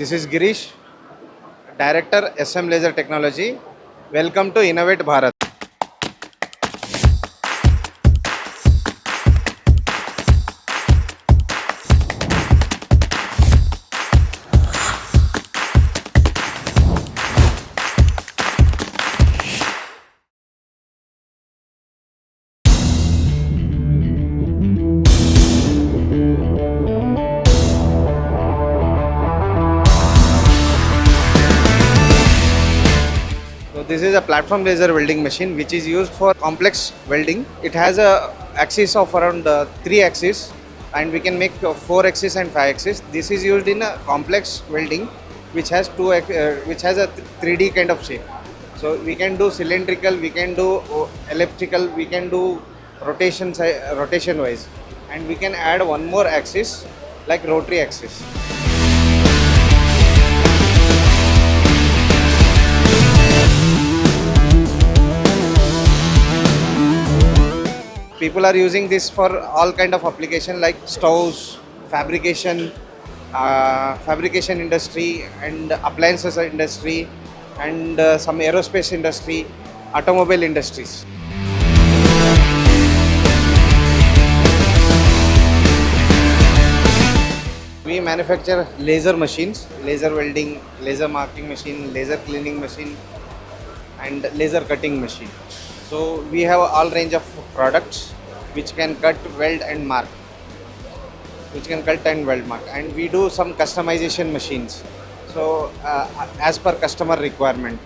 This is Girish, Director SM Laser Technology. Welcome to Innovate Bharat. So this is a platform laser welding machine which is used for complex welding. It has a axis of around 3 axes, and we can make 4 axis and 5 axis. This is used in a complex welding which has which has a 3D kind of shape. So we can do cylindrical, we can do elliptical, we can do rotation wise, and we can add one more axis like rotary axis. People are using this for all kind of application like stoves, fabrication, fabrication industry, and appliances industry, and some aerospace industry, automobile industries. We manufacture laser machines, laser welding, laser marking machine, laser cleaning machine, and laser cutting machine. So we have all range of products which can cut, weld and mark, and we do some customization machines. So as per customer requirement.